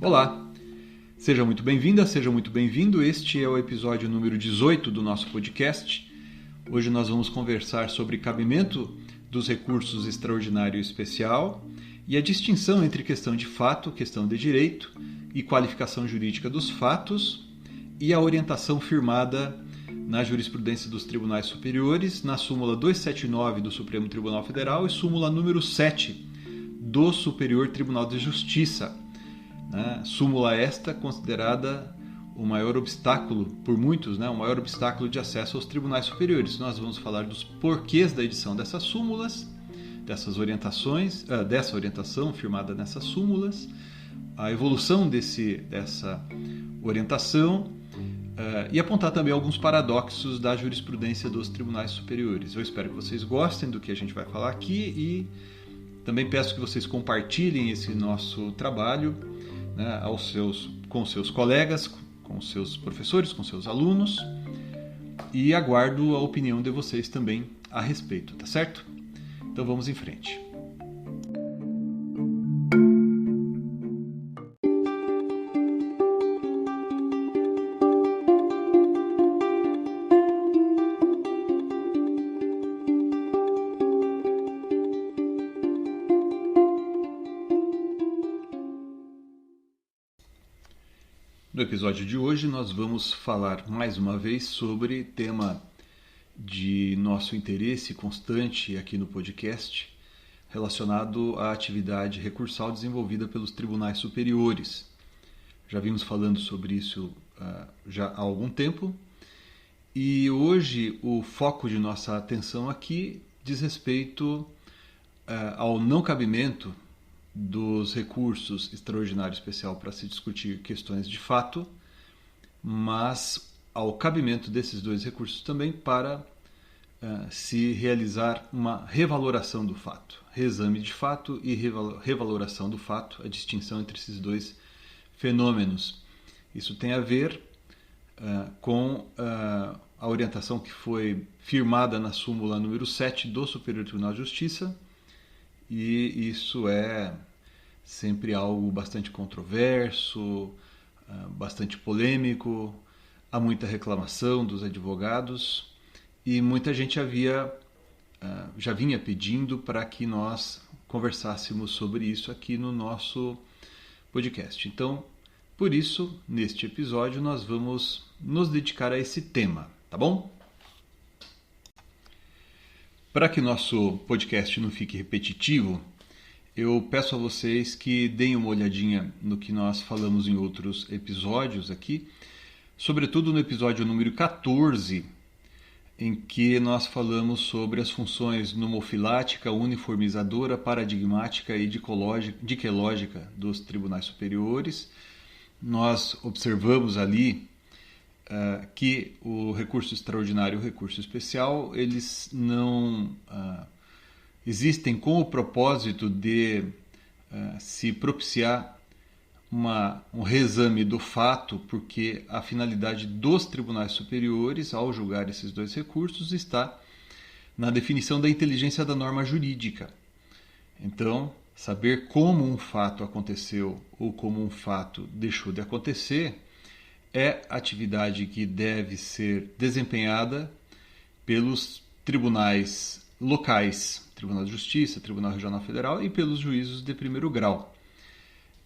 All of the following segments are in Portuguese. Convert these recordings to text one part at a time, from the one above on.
Olá, seja muito bem-vinda, seja muito bem-vindo. Este é o episódio número 18 do nosso podcast. Hoje nós vamos conversar sobre cabimento dos recursos extraordinário e especial e a distinção entre questão de fato, questão de direito e qualificação jurídica dos fatos e a orientação firmada na jurisprudência dos tribunais superiores, na súmula 279 do Supremo Tribunal Federal e súmula número 7 do Superior Tribunal de Justiça. Súmula esta considerada o maior obstáculo, por muitos, o maior obstáculo de acesso aos tribunais superiores. Nós vamos falar dos porquês da edição dessas súmulas, dessas orientações, dessa orientação firmada nessas súmulas, a evolução dessa orientação e apontar também alguns paradoxos da jurisprudência dos tribunais superiores. Eu espero que vocês gostem do que a gente vai falar aqui e também peço que vocês compartilhem esse nosso trabalho com seus colegas, com seus professores, com seus alunos, e aguardo a opinião de vocês também a respeito, tá certo? Então vamos em frente. No episódio de hoje nós vamos falar mais uma vez sobre tema de nosso interesse constante aqui no podcast, relacionado à atividade recursal desenvolvida pelos tribunais superiores. Já vimos falando sobre isso já há algum tempo e hoje o foco de nossa atenção aqui diz respeito ao não cabimento dos recursos extraordinário e especial para se discutir questões de fato, mas ao cabimento desses dois recursos também para se realizar uma revaloração do fato, reexame de fato e revaloração do fato, a distinção entre esses dois fenômenos. Isso tem a ver com a orientação que foi firmada na súmula número 7 do Superior Tribunal de Justiça, e isso é sempre algo bastante controverso, bastante polêmico, há muita reclamação dos advogados e muita gente já vinha pedindo para que nós conversássemos sobre isso aqui no nosso podcast. Então, por isso, neste episódio nós vamos nos dedicar a esse tema, tá bom? Para que nosso podcast não fique repetitivo, eu peço a vocês que deem uma olhadinha no que nós falamos em outros episódios aqui, sobretudo no episódio número 14, em que nós falamos sobre as funções nomofilática, uniformizadora, paradigmática e diquelógica dos tribunais superiores. Nós observamos ali que o recurso extraordinário e o recurso especial, eles não existem com o propósito de se propiciar um reexame do fato, porque a finalidade dos tribunais superiores, ao julgar esses dois recursos, está na definição da inteligência da norma jurídica. Então, saber como um fato aconteceu ou como um fato deixou de acontecer é atividade que deve ser desempenhada pelos tribunais locais, Tribunal de Justiça, Tribunal Regional Federal e pelos juízos de primeiro grau.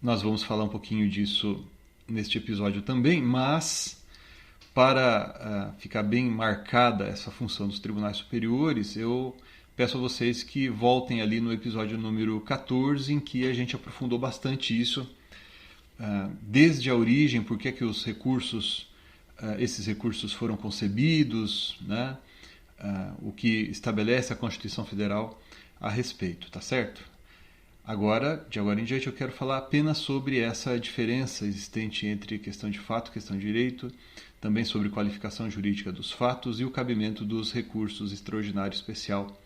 Nós vamos falar um pouquinho disso neste episódio também, mas para ficar bem marcada essa função dos tribunais superiores, eu peço a vocês que voltem ali no episódio número 14, em que a gente aprofundou bastante isso, desde a origem, por que esses recursos foram concebidos, o que estabelece a Constituição Federal a respeito, tá certo? Agora, de agora em diante, eu quero falar apenas sobre essa diferença existente entre questão de fato e questão de direito, também sobre qualificação jurídica dos fatos e o cabimento dos recursos extraordinário e especial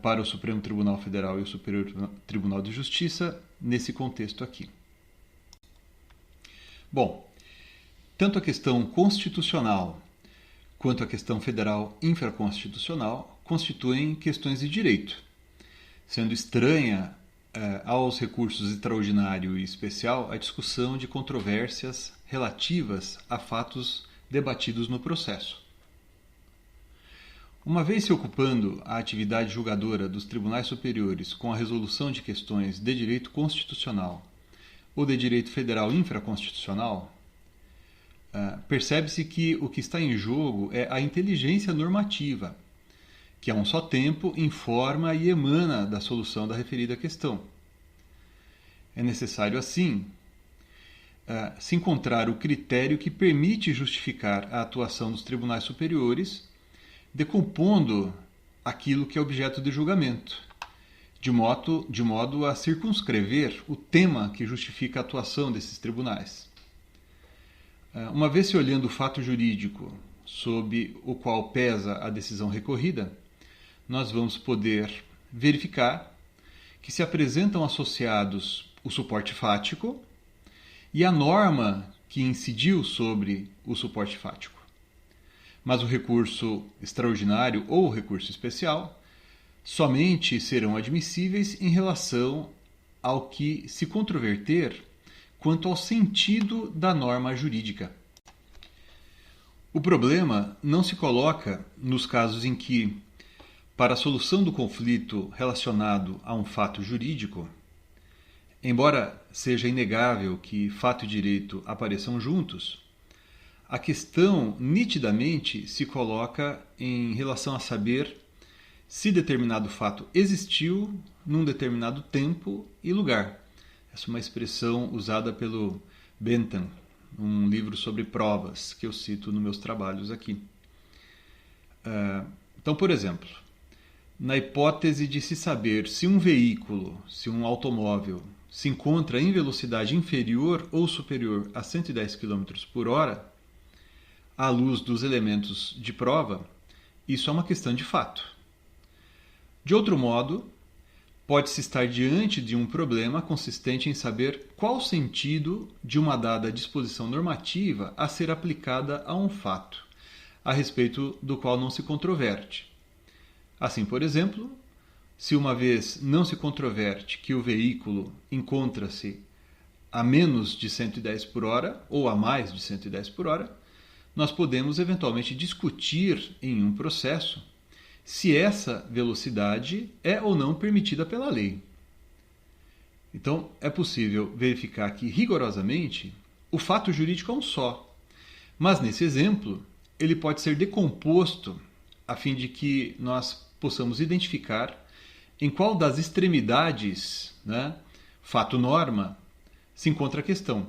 para o Supremo Tribunal Federal e o Superior Tribunal de Justiça nesse contexto aqui. Bom, tanto a questão constitucional quanto a questão federal infraconstitucional constituem questões de direito. sendo estranha aos recursos extraordinário e especial a discussão de controvérsias relativas a fatos debatidos no processo. Uma vez se ocupando a atividade julgadora dos tribunais superiores com a resolução de questões de direito constitucional ou de direito federal infraconstitucional, percebe-se que o que está em jogo é a inteligência normativa, que a um só tempo informa e emana da solução da referida questão. É necessário, assim, se encontrar o critério que permite justificar a atuação dos tribunais superiores, decompondo aquilo que é objeto de julgamento, de modo a circunscrever o tema que justifica a atuação desses tribunais. Uma vez se olhando o fato jurídico sob o qual pesa a decisão recorrida, nós vamos poder verificar que se apresentam associados o suporte fático e a norma que incidiu sobre o suporte fático. Mas o recurso extraordinário ou o recurso especial somente serão admissíveis em relação ao que se controverter quanto ao sentido da norma jurídica. O problema não se coloca nos casos em que, para a solução do conflito relacionado a um fato jurídico, embora seja inegável que fato e direito apareçam juntos, a questão nitidamente se coloca em relação a saber se determinado fato existiu num determinado tempo e lugar. Essa é uma expressão usada pelo Bentham, um livro sobre provas que eu cito nos meus trabalhos aqui. Então, por exemplo, na hipótese de se saber se um veículo, se um automóvel, se encontra em velocidade inferior ou superior a 110 km por hora, à luz dos elementos de prova, isso é uma questão de fato. De outro modo, pode-se estar diante de um problema consistente em saber qual sentido de uma dada disposição normativa a ser aplicada a um fato, a respeito do qual não se controverte. Assim, por exemplo, se uma vez não se controverte que o veículo encontra-se a menos de 110 por hora ou a mais de 110 por hora, nós podemos eventualmente discutir em um processo se essa velocidade é ou não permitida pela lei. Então, é possível verificar que, rigorosamente, o fato jurídico é um só. Mas, nesse exemplo, ele pode ser decomposto a fim de que nós possamos identificar em qual das extremidades, fato-norma, se encontra a questão.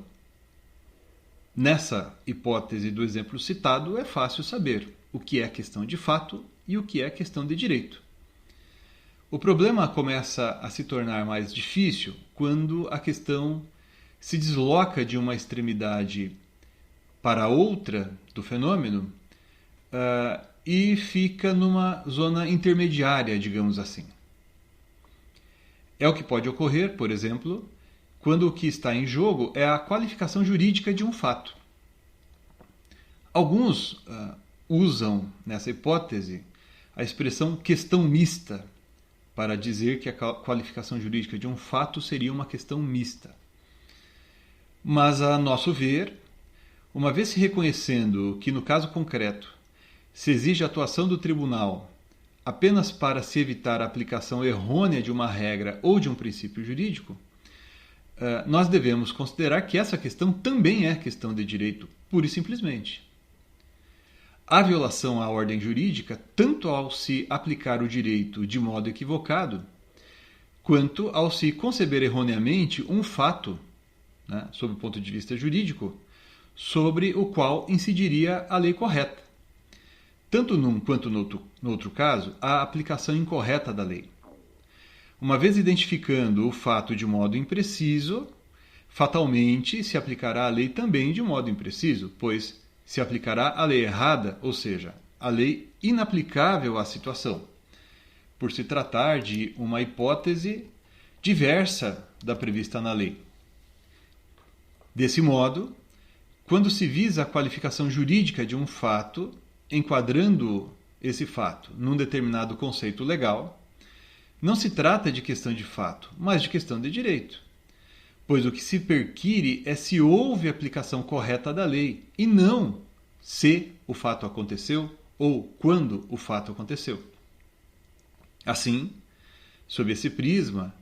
Nessa hipótese do exemplo citado, é fácil saber o que é questão de fato e o que é questão de direito. O problema começa a se tornar mais difícil quando a questão se desloca de uma extremidade para outra do fenômeno e fica numa zona intermediária, digamos assim. É o que pode ocorrer, por exemplo, quando o que está em jogo é a qualificação jurídica de um fato. Alguns usam, nessa hipótese, a expressão questão mista para dizer que a qualificação jurídica de um fato seria uma questão mista. Mas, a nosso ver, uma vez se reconhecendo que, no caso concreto, se exige a atuação do tribunal apenas para se evitar a aplicação errônea de uma regra ou de um princípio jurídico, nós devemos considerar que essa questão também é questão de direito, pura e simplesmente. A violação à ordem jurídica, tanto ao se aplicar o direito de modo equivocado, quanto ao se conceber erroneamente um fato, sob o ponto de vista jurídico, sobre o qual incidiria a lei correta. Tanto num quanto no outro caso, a aplicação incorreta da lei. Uma vez identificando o fato de modo impreciso, fatalmente se aplicará a lei também de modo impreciso, pois se aplicará a lei errada, ou seja, a lei inaplicável à situação, por se tratar de uma hipótese diversa da prevista na lei. Desse modo, quando se visa a qualificação jurídica de um fato, enquadrando esse fato num determinado conceito legal, Não se trata de questão de fato, mas de questão de direito. Pois o que se perquire é se houve aplicação correta da lei, e não se o fato aconteceu ou quando o fato aconteceu. Assim, sob esse prisma,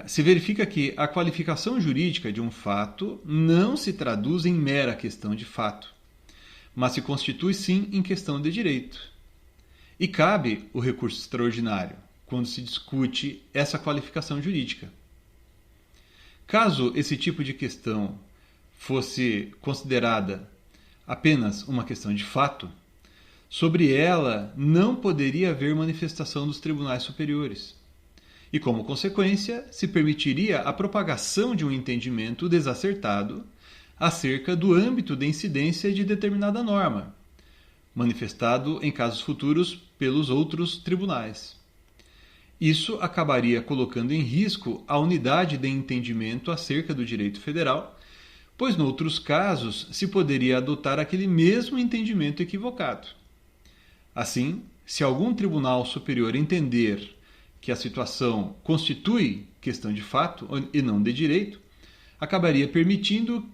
se verifica que a qualificação jurídica de um fato não se traduz em mera questão de fato, mas se constitui sim em questão de direito. E cabe o recurso extraordinário quando se discute essa qualificação jurídica. Caso esse tipo de questão fosse considerada apenas uma questão de fato, sobre ela não poderia haver manifestação dos tribunais superiores. E, como consequência, se permitiria a propagação de um entendimento desacertado acerca do âmbito de incidência de determinada norma, manifestado em casos futuros pelos outros tribunais. Isso acabaria colocando em risco a unidade de entendimento acerca do direito federal, pois, noutros casos, se poderia adotar aquele mesmo entendimento equivocado. Assim, se algum tribunal superior entender que a situação constitui questão de fato e não de direito, acabaria permitindo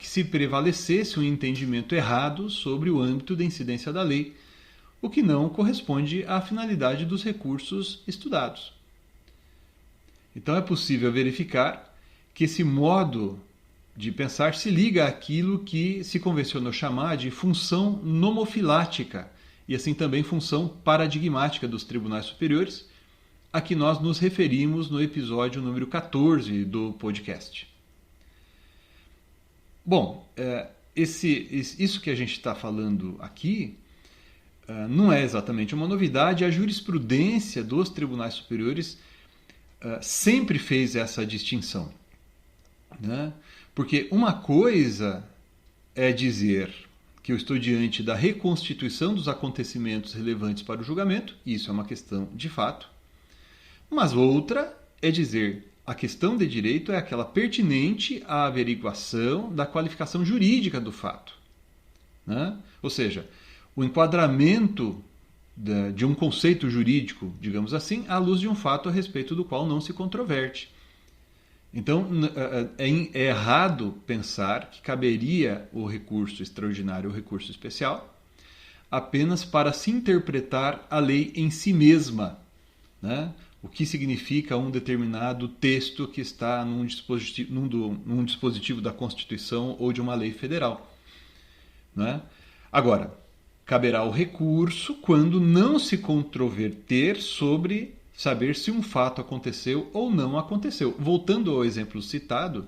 que se prevalecesse um entendimento errado sobre o âmbito de incidência da lei, o que não corresponde à finalidade dos recursos estudados. Então é possível verificar que esse modo de pensar se liga àquilo que se convencionou chamar de função nomofilática e assim também função paradigmática dos tribunais superiores, a que nós nos referimos no episódio número 14 do podcast. Bom, isso que a gente está falando aqui não é exatamente uma novidade. A jurisprudência dos tribunais superiores sempre fez essa distinção, né? Porque uma coisa é dizer que eu estou diante da reconstituição dos acontecimentos relevantes para o julgamento, e isso é uma questão de fato, mas outra é dizer a questão de direito é aquela pertinente à averiguação da qualificação jurídica do fato, né? Ou seja, o enquadramento de um conceito jurídico, digamos assim, à luz de um fato a respeito do qual não se controverte. Então, é errado pensar que caberia o recurso extraordinário ou recurso especial apenas para se interpretar a lei em si mesma, né? O que significa um determinado texto que está num dispositivo da Constituição ou de uma lei federal, né? Agora, caberá o recurso quando não se controverter sobre saber se um fato aconteceu ou não aconteceu. Voltando ao exemplo citado,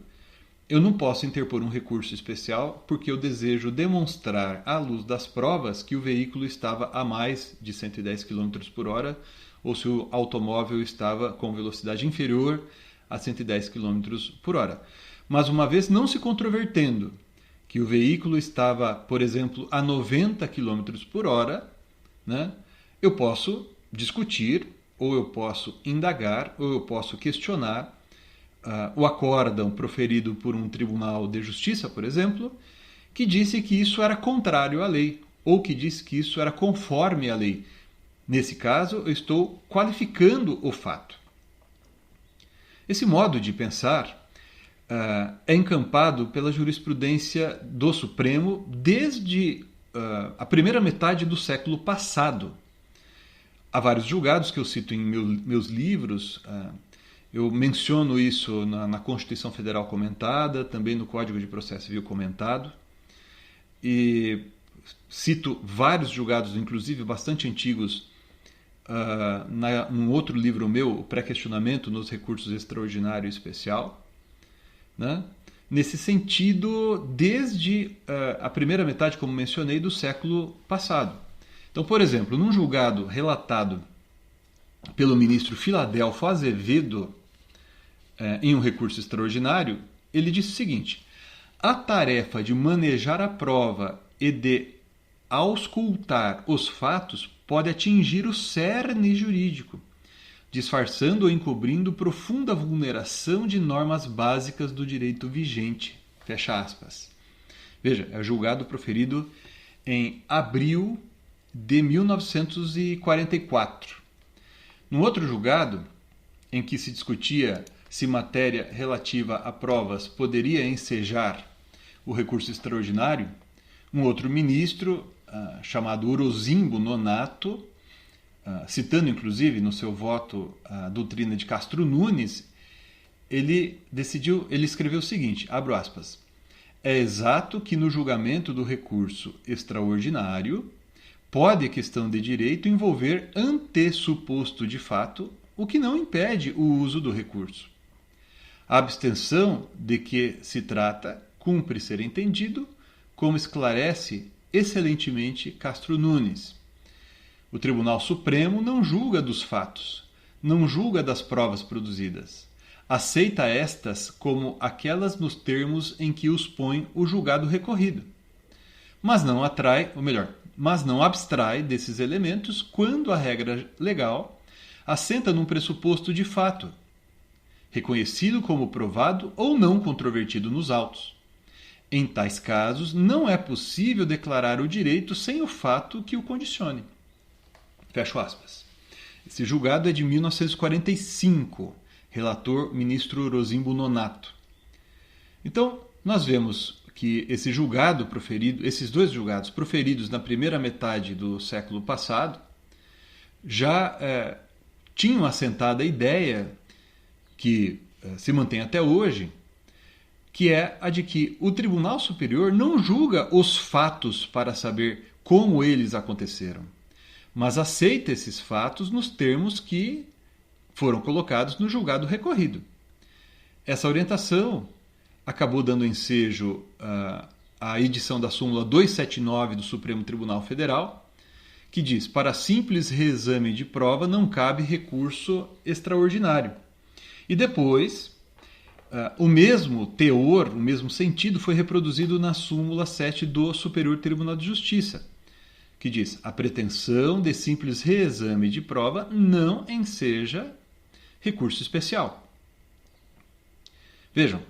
eu não posso interpor um recurso especial porque eu desejo demonstrar à luz das provas que o veículo estava a mais de 110 km por hora ou se o automóvel estava com velocidade inferior a 110 km por hora. Mas uma vez não se controvertendo que o veículo estava, por exemplo, a 90 km por hora, né, eu posso discutir, ou eu posso indagar, ou eu posso questionar o acórdão proferido por um tribunal de justiça, por exemplo, que disse que isso era contrário à lei, ou que disse que isso era conforme à lei. Nesse caso, eu estou qualificando o fato. Esse modo de pensar é encampado pela jurisprudência do Supremo desde a primeira metade do século passado. Há vários julgados que eu cito em meus livros. Eu menciono isso na Constituição Federal comentada, também no Código de Processo Civil comentado. E cito vários julgados, inclusive bastante antigos, num outro livro meu, o Pré-questionamento nos recursos extraordinário e especial, né? Nesse sentido, desde a primeira metade, como mencionei, do século passado. Então, por exemplo, num julgado relatado pelo ministro Filadelfo Azevedo, em um recurso extraordinário, ele disse o seguinte: a tarefa de manejar a prova e de auscultar os fatos pode atingir o cerne jurídico, disfarçando ou encobrindo profunda vulneração de normas básicas do direito vigente. Fecha aspas. Veja, é o julgado proferido em abril de 1944. Num outro julgado, em que se discutia se matéria relativa a provas poderia ensejar o recurso extraordinário, um outro ministro, chamado Orozimbo Nonato, citando inclusive no seu voto a doutrina de Castro Nunes, ele escreveu o seguinte, abro aspas, é exato que no julgamento do recurso extraordinário pode a questão de direito envolver antessuposto de fato, o que não impede o uso do recurso. A abstenção de que se trata cumpre ser entendido, como esclarece excelentemente Castro Nunes. O Tribunal Supremo não julga dos fatos, não julga das provas produzidas. Aceita estas como aquelas nos termos em que os põe o julgado recorrido. Mas não abstrai desses elementos quando a regra legal assenta num pressuposto de fato, reconhecido como provado ou não controvertido nos autos. Em tais casos, não é possível declarar o direito sem o fato que o condicione. Fecho aspas. Esse julgado é de 1945, relator ministro Orozimbo Nonato. Então, nós vemos que esses dois julgados proferidos na primeira metade do século passado já tinham assentada a ideia que se mantém até hoje, que é a de que o Tribunal Superior não julga os fatos para saber como eles aconteceram, mas aceita esses fatos nos termos que foram colocados no julgado recorrido. Essa orientação acabou dando ensejo à edição da súmula 279 do Supremo Tribunal Federal, que diz: para simples reexame de prova não cabe recurso extraordinário. E depois, o mesmo teor, o mesmo sentido foi reproduzido na súmula 7 do Superior Tribunal de Justiça, que diz: a pretensão de simples reexame de prova não enseja recurso especial. Vejam,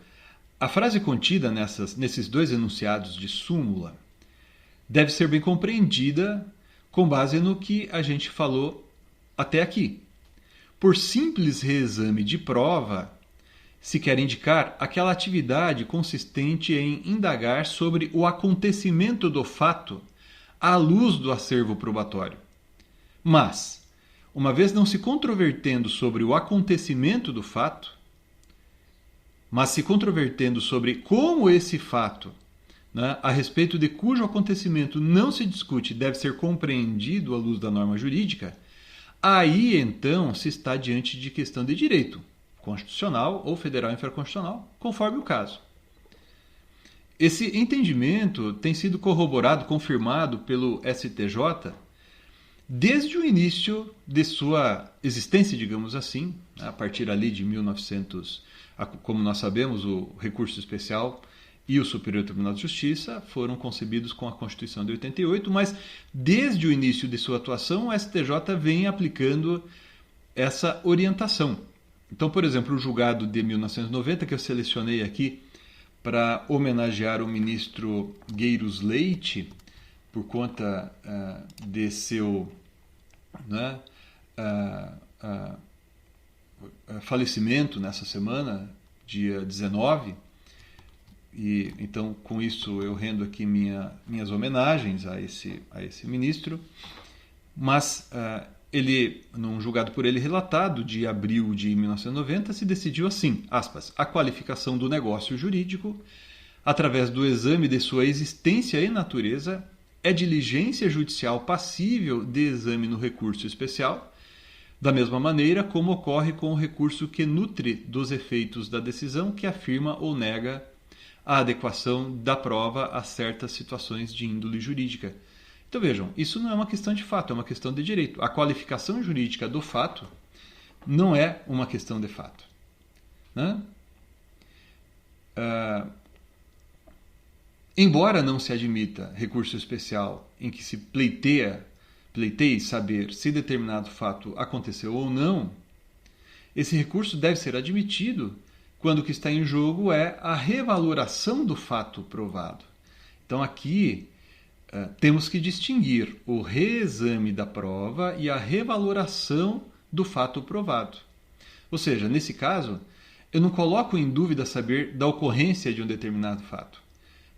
a frase contida nesses dois enunciados de súmula deve ser bem compreendida com base no que a gente falou até aqui. Por simples reexame de prova, se quer indicar aquela atividade consistente em indagar sobre o acontecimento do fato à luz do acervo probatório. Mas, uma vez não se controvertendo sobre o acontecimento do fato, mas se controvertendo sobre como esse fato, a respeito de cujo acontecimento não se discute e deve ser compreendido à luz da norma jurídica, aí então se está diante de questão de direito, constitucional ou federal infraconstitucional, conforme o caso. Esse entendimento tem sido corroborado, confirmado pelo STJ desde o início de sua existência, digamos assim, a partir ali de 1900, como nós sabemos, o recurso especial e o Superior Tribunal de Justiça foram concebidos com a Constituição de 88, mas desde o início de sua atuação, o STJ vem aplicando essa orientação. Então, por exemplo, o julgado de 1990, que eu selecionei aqui para homenagear o ministro Gueiros Leite, por conta de seu falecimento nessa semana, dia 19, e então com isso eu rendo aqui minhas homenagens a esse ministro, mas ele, num julgado por ele relatado de abril de 1990, se decidiu assim, aspas, a qualificação do negócio jurídico, através do exame de sua existência e natureza, é diligência judicial passível de exame no recurso especial, da mesma maneira como ocorre com o recurso que nutre dos efeitos da decisão que afirma ou nega a adequação da prova a certas situações de índole jurídica. Então vejam, isso não é uma questão de fato, é uma questão de direito. A qualificação jurídica do fato não é uma questão de fato. Embora não se admita recurso especial em que se pleiteie saber se determinado fato aconteceu ou não, esse recurso deve ser admitido quando o que está em jogo é a revaloração do fato provado. Então aqui temos que distinguir o reexame da prova e a revaloração do fato provado. Ou seja, nesse caso, eu não coloco em dúvida saber da ocorrência de um determinado fato,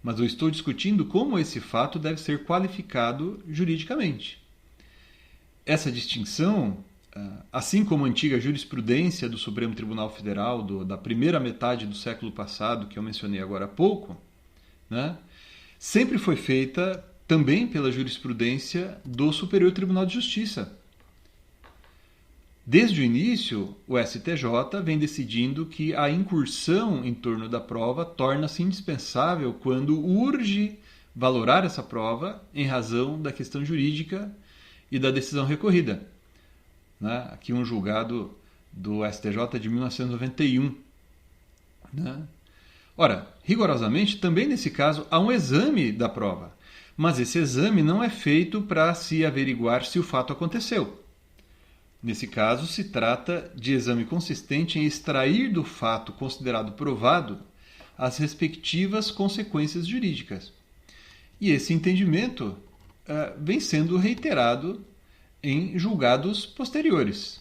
mas eu estou discutindo como esse fato deve ser qualificado juridicamente. Essa distinção, assim como a antiga jurisprudência do Supremo Tribunal Federal da primeira metade do século passado, que eu mencionei agora há pouco, né, sempre foi feita também pela jurisprudência do Superior Tribunal de Justiça. Desde o início, o STJ vem decidindo que a incursão em torno da prova torna-se indispensável quando urge valorar essa prova em razão da questão jurídica e da decisão recorrida. Né? Aqui um julgado do STJ de 1991. Né? Ora, rigorosamente, também nesse caso, há um exame da prova, mas esse exame não é feito para se averiguar se o fato aconteceu. Nesse caso, se trata de exame consistente em extrair do fato considerado provado as respectivas consequências jurídicas. E esse entendimento vem sendo reiterado em julgados posteriores.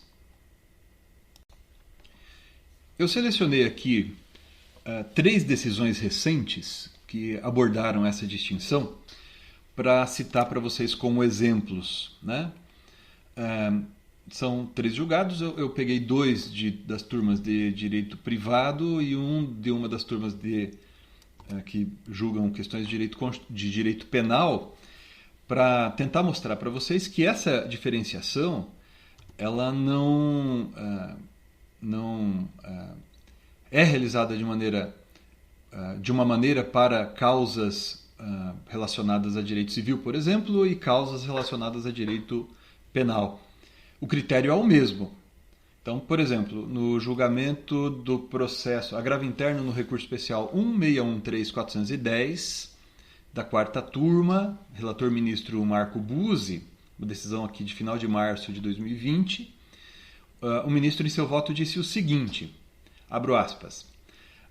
Eu selecionei aqui 3 decisões recentes que abordaram essa distinção para citar para vocês como exemplos, né? São 3 julgados, eu peguei 2 das turmas de direito privado e um de uma das turmas que julgam questões de direito penal, para tentar mostrar para vocês que essa diferenciação ela não é realizada de uma maneira para causas relacionadas a direito civil, por exemplo, e causas relacionadas a direito penal. O critério é o mesmo. Então, por exemplo, no julgamento do processo agravo interno no recurso especial 1613410, da 4ª turma, relator ministro Marco Buzzi, uma decisão aqui de final de março de 2020, o ministro em seu voto disse o seguinte, abro aspas,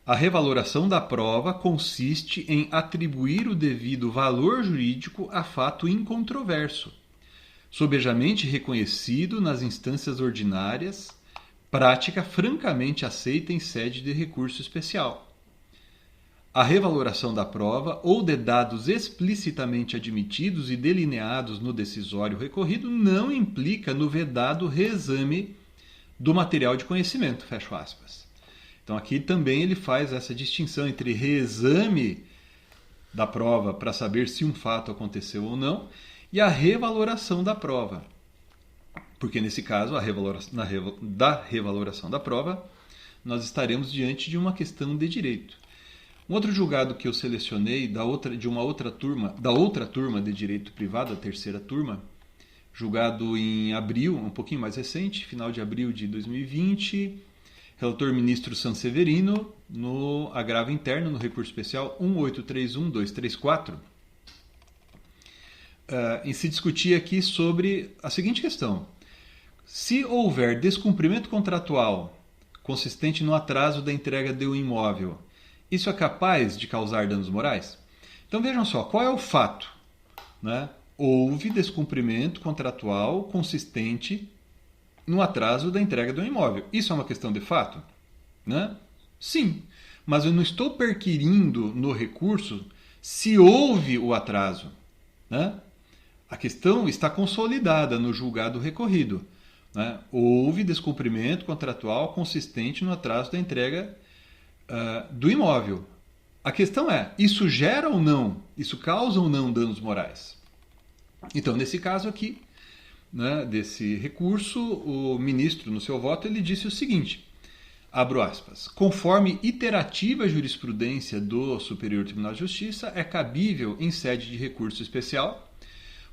a revaloração da prova consiste em atribuir o devido valor jurídico a fato incontroverso, sobejamente reconhecido nas instâncias ordinárias, prática francamente aceita em sede de recurso especial. A revaloração da prova ou de dados explicitamente admitidos e delineados no decisório recorrido não implica no vedado reexame do material de conhecimento, fecho aspas. Então aqui também ele faz essa distinção entre reexame da prova para saber se um fato aconteceu ou não e a revaloração da prova. Porque nesse caso, da revaloração da prova, nós estaremos diante de uma questão de direito. Um outro julgado que eu selecionei da outra turma de direito privado, a 3ª turma, julgado em abril, um pouquinho mais recente, final de abril de 2020, relator ministro Sanseverino, no agravo interno, no recurso especial 1831234, em se discutir aqui sobre a seguinte questão. Se houver descumprimento contratual consistente no atraso da entrega do imóvel, isso é capaz de causar danos morais? Então vejam só, qual é o fato? Né? Houve descumprimento contratual consistente no atraso da entrega do imóvel. Isso é uma questão de fato? Né? Sim, mas eu não estou perquirindo no recurso se houve o atraso. Né? A questão está consolidada no julgado recorrido. Né? Houve descumprimento contratual consistente no atraso da entrega do imóvel. A questão é, isso gera ou não, isso causa ou não danos morais? Então, nesse caso aqui, né, desse recurso, o ministro, no seu voto, ele disse o seguinte, abro aspas, conforme iterativa jurisprudência do Superior Tribunal de Justiça, é cabível, em sede de recurso especial,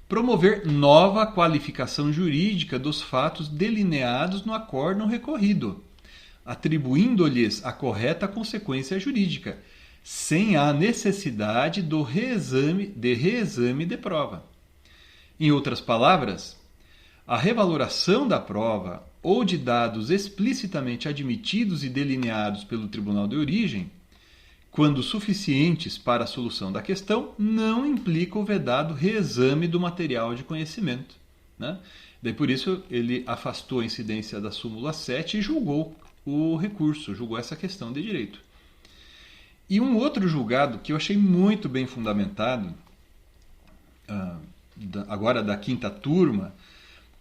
promover nova qualificação jurídica dos fatos delineados no acórdão recorrido, atribuindo-lhes a correta consequência jurídica, sem a necessidade de reexame de prova. Em outras palavras, a revaloração da prova ou de dados explicitamente admitidos e delineados pelo tribunal de origem, quando suficientes para a solução da questão, não implica o vedado reexame do material de conhecimento. Né? Daí por isso ele afastou a incidência da súmula 7 e julgou o recurso, julgou essa questão de direito. E um outro julgado que eu achei muito bem fundamentado, agora da quinta turma,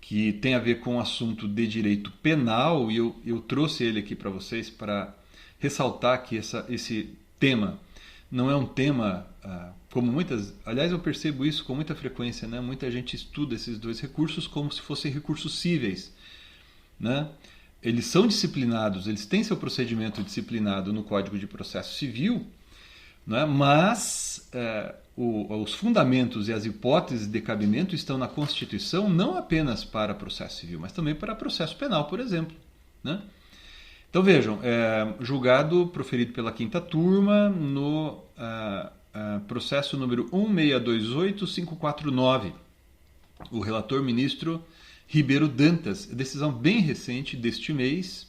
que tem a ver com o assunto de direito penal, e eu trouxe ele aqui para vocês para ressaltar que esse tema não é um tema como muitas... Aliás, eu percebo isso com muita frequência, né? Muita gente estuda esses dois recursos como se fossem recursos cíveis, né? Eles são disciplinados, eles têm seu procedimento disciplinado no Código de Processo Civil, né? Mas os fundamentos e as hipóteses de cabimento estão na Constituição não apenas para processo civil, mas também para processo penal, por exemplo, né? Então vejam, julgado proferido pela quinta turma no processo número 1628549, o relator ministro Ribeiro Dantas, decisão bem recente deste mês,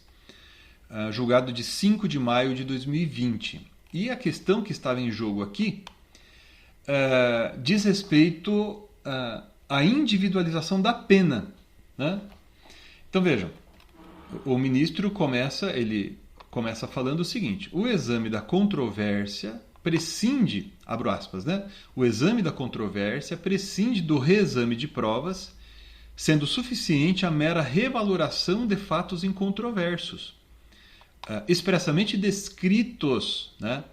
julgado de 5 de maio de 2020. E a questão que estava em jogo aqui diz respeito à individualização da pena, né? Então vejam, o ministro começa falando o seguinte: o exame da controvérsia prescinde, abro aspas, né? O exame da controvérsia prescinde do reexame de provas, sendo suficiente a mera revaloração de fatos incontroversos, expressamente descritos, né?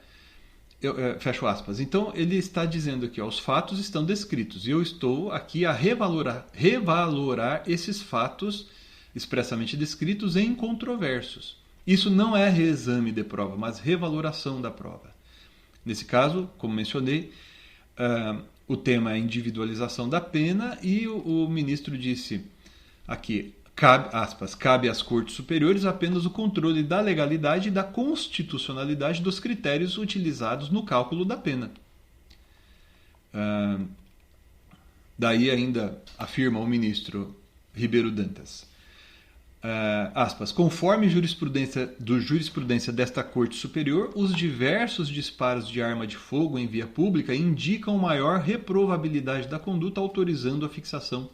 Fecho aspas. Então, ele está dizendo que os fatos estão descritos e eu estou aqui a revalorar esses fatos expressamente descritos em incontroversos. Isso não é reexame de prova, mas revaloração da prova. Nesse caso, como mencionei, o tema é individualização da pena e o ministro disse aqui, cabe às cortes superiores apenas o controle da legalidade e da constitucionalidade dos critérios utilizados no cálculo da pena. Daí ainda afirma o ministro Ribeiro Dantas, aspas, conforme jurisprudência desta Corte Superior, os diversos disparos de arma de fogo em via pública indicam maior reprovabilidade da conduta, autorizando a fixação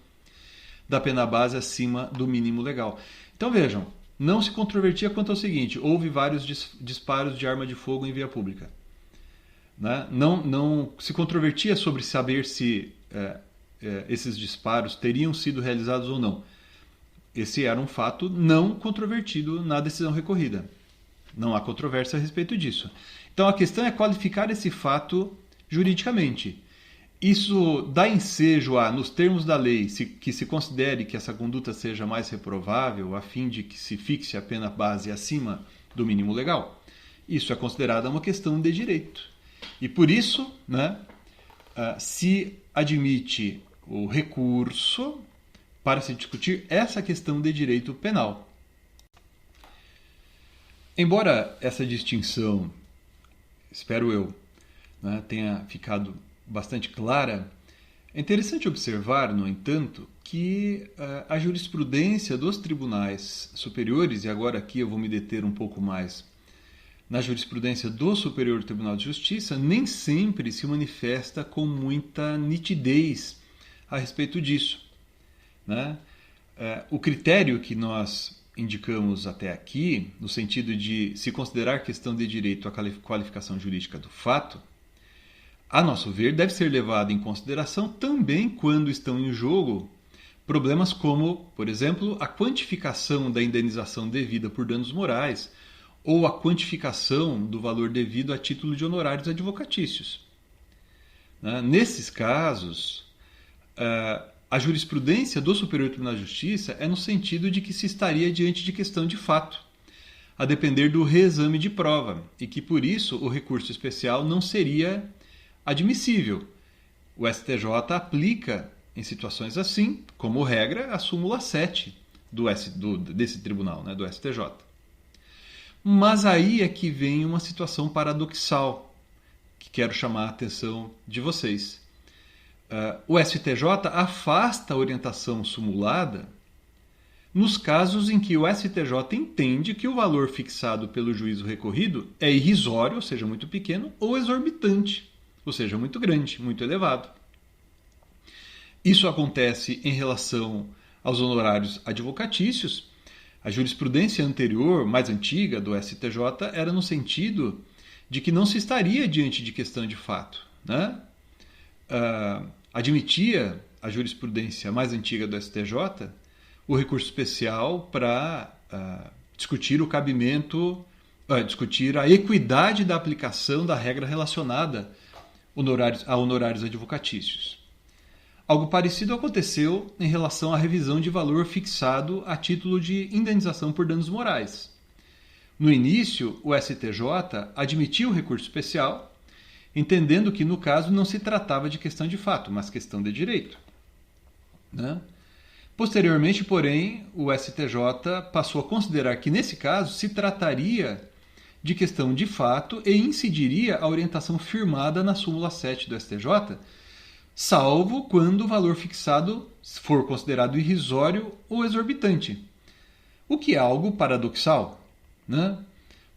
da pena base acima do mínimo legal. Então vejam, não se controvertia quanto ao seguinte: houve vários disparos de arma de fogo em via pública, né? Não se controvertia sobre saber se esses disparos teriam sido realizados ou não. Esse era um fato não controvertido na decisão recorrida. Não há controvérsia a respeito disso. Então a questão é qualificar esse fato juridicamente. Isso dá ensejo nos termos da lei, que se considere que essa conduta seja mais reprovável, a fim de que se fixe a pena base acima do mínimo legal. Isso é considerado uma questão de direito. E por isso, né, se admite o recurso para se discutir essa questão de direito penal. Embora essa distinção, espero eu, né, tenha ficado bastante clara, é interessante observar, no entanto, que a jurisprudência dos tribunais superiores, e agora aqui eu vou me deter um pouco mais na jurisprudência do Superior Tribunal de Justiça, nem sempre se manifesta com muita nitidez a respeito disso, né? O critério que nós indicamos até aqui, no sentido de se considerar questão de direito à qualificação jurídica do fato, a nosso ver, deve ser levado em consideração também quando estão em jogo problemas como, por exemplo, a quantificação da indenização devida por danos morais ou a quantificação do valor devido a título de honorários advocatícios. Nesses casos, a jurisprudência do Superior Tribunal de Justiça é no sentido de que se estaria diante de questão de fato, a depender do reexame de prova, e que, por isso, o recurso especial não seria admissível. O STJ aplica, em situações assim, como regra, a súmula 7 desse tribunal, né, do STJ. Mas aí é que vem uma situação paradoxal, que quero chamar a atenção de vocês. O STJ afasta a orientação sumulada nos casos em que o STJ entende que o valor fixado pelo juízo recorrido é irrisório, ou seja, muito pequeno, ou exorbitante, ou seja, muito grande, muito elevado. Isso acontece em relação aos honorários advocatícios. A jurisprudência anterior, mais antiga, do STJ, era no sentido de que não se estaria diante de questão de fato, né? Admitia a jurisprudência mais antiga do STJ o recurso especial para discutir o cabimento, discutir a equidade da aplicação da regra relacionada a honorários advocatícios. Algo parecido aconteceu em relação à revisão de valor fixado a título de indenização por danos morais. No início, o STJ admitiu o recurso especial, entendendo que, no caso, não se tratava de questão de fato, mas questão de direito, né? Posteriormente, porém, o STJ passou a considerar que, nesse caso, se trataria de questão de fato e incidiria a orientação firmada na súmula 7 do STJ, salvo quando o valor fixado for considerado irrisório ou exorbitante. O que é algo paradoxal, né?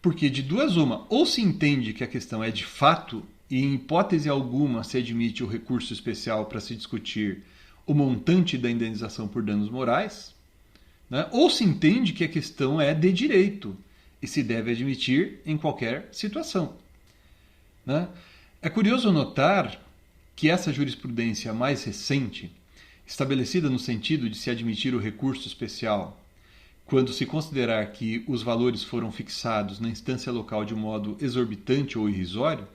Porque de duas uma, ou se entende que a questão é de fato e em hipótese alguma se admite o recurso especial para se discutir o montante da indenização por danos morais, né? Ou se entende que a questão é de direito e se deve admitir em qualquer situação, né? É curioso notar que essa jurisprudência mais recente, estabelecida no sentido de se admitir o recurso especial quando se considerar que os valores foram fixados na instância local de modo exorbitante ou irrisório,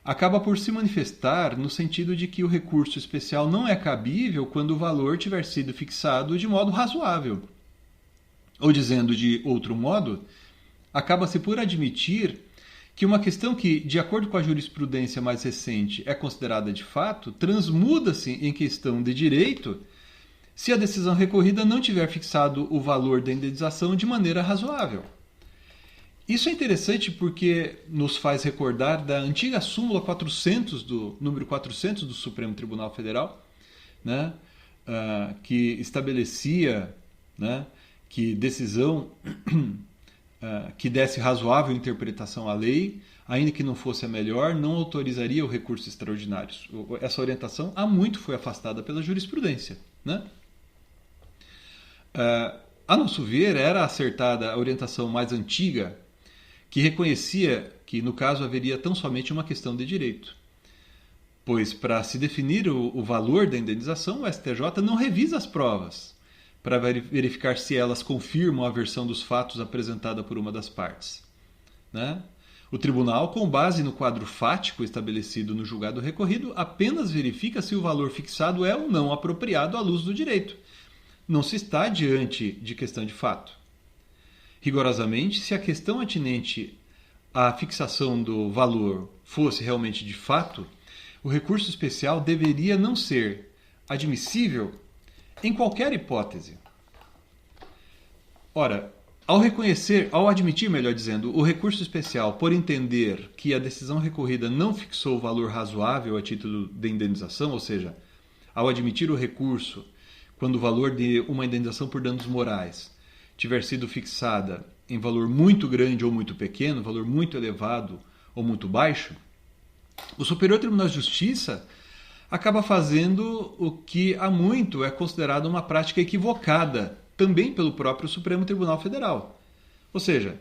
acaba por se manifestar no sentido de que o recurso especial não é cabível quando o valor tiver sido fixado de modo razoável. Ou dizendo de outro modo, acaba-se por admitir que uma questão que, de acordo com a jurisprudência mais recente, é considerada de fato, transmuda-se em questão de direito se a decisão recorrida não tiver fixado o valor da indenização de maneira razoável. Isso é interessante porque nos faz recordar da antiga súmula 400 número 400 do Supremo Tribunal Federal, né, que estabelecia, né, que decisão que desse razoável interpretação à lei, ainda que não fosse a melhor, não autorizaria o recurso extraordinário. Essa orientação há muito foi afastada pela jurisprudência, né? A nosso ver, era acertada a orientação mais antiga, que reconhecia que, no caso, haveria tão somente uma questão de direito. Pois, para se definir o valor da indenização, o STJ não revisa as provas para verificar se elas confirmam a versão dos fatos apresentada por uma das partes, né? O tribunal, com base no quadro fático estabelecido no julgado recorrido, apenas verifica se o valor fixado é ou não apropriado à luz do direito. Não se está diante de questão de fato. Rigorosamente, se a questão atinente à fixação do valor fosse realmente de fato, o recurso especial deveria não ser admissível em qualquer hipótese. Ora, ao admitir, melhor dizendo, o recurso especial por entender que a decisão recorrida não fixou o valor razoável a título de indenização, ou seja, ao admitir o recurso quando o valor de uma indenização por danos morais tiver sido fixada em valor muito grande ou muito pequeno, valor muito elevado ou muito baixo, o Superior Tribunal de Justiça acaba fazendo o que há muito é considerado uma prática equivocada, também pelo próprio Supremo Tribunal Federal. Ou seja,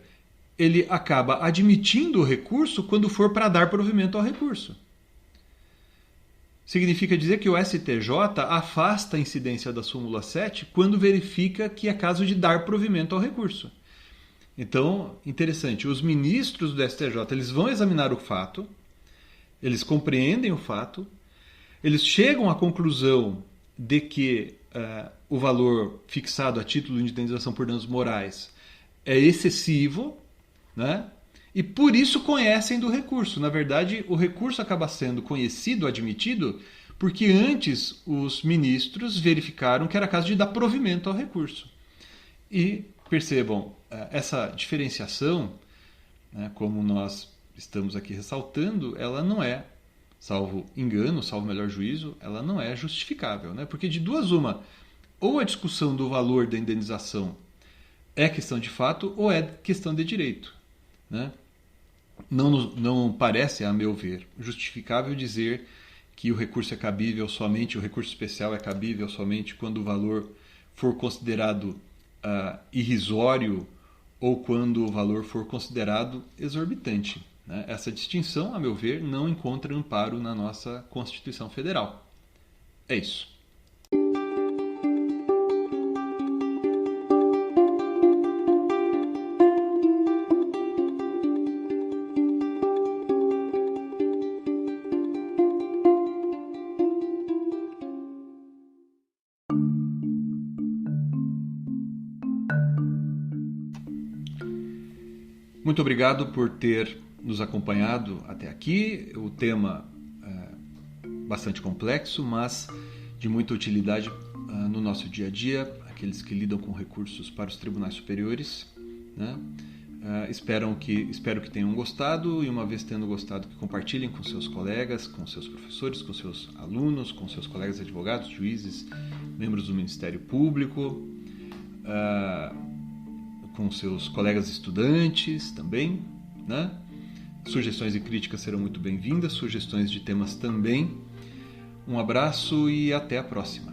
ele acaba admitindo o recurso quando for para dar provimento ao recurso. Significa dizer que o STJ afasta a incidência da súmula 7 quando verifica que é caso de dar provimento ao recurso. Então, interessante, os ministros do STJ eles vão examinar o fato, eles compreendem o fato, eles chegam à conclusão de que o valor fixado a título de indenização por danos morais é excessivo, né? E por isso conhecem do recurso. Na verdade, o recurso acaba sendo conhecido, admitido, porque antes os ministros verificaram que era caso de dar provimento ao recurso. E percebam, essa diferenciação, né, como nós estamos aqui ressaltando, ela não é, salvo engano, salvo melhor juízo, ela não é justificável, né? Porque de duas uma, ou a discussão do valor da indenização é questão de fato ou é questão de direito, né? Não parece, a meu ver, justificável dizer que o recurso é cabível somente, o recurso especial é cabível somente quando o valor for considerado irrisório ou quando o valor for considerado exorbitante. Né? Essa distinção, a meu ver, não encontra amparo na nossa Constituição Federal. É isso. Muito obrigado por ter nos acompanhado até aqui. O tema é bastante complexo, mas de muita utilidade no nosso dia a dia, aqueles que lidam com recursos para os tribunais superiores, né? Espero que tenham gostado, e uma vez tendo gostado, que compartilhem com seus colegas, com seus professores, com seus alunos, com seus colegas advogados, juízes, membros do Ministério Público, com seus colegas estudantes também, né? Sugestões e críticas serão muito bem-vindas, sugestões de temas também. Um abraço e até a próxima.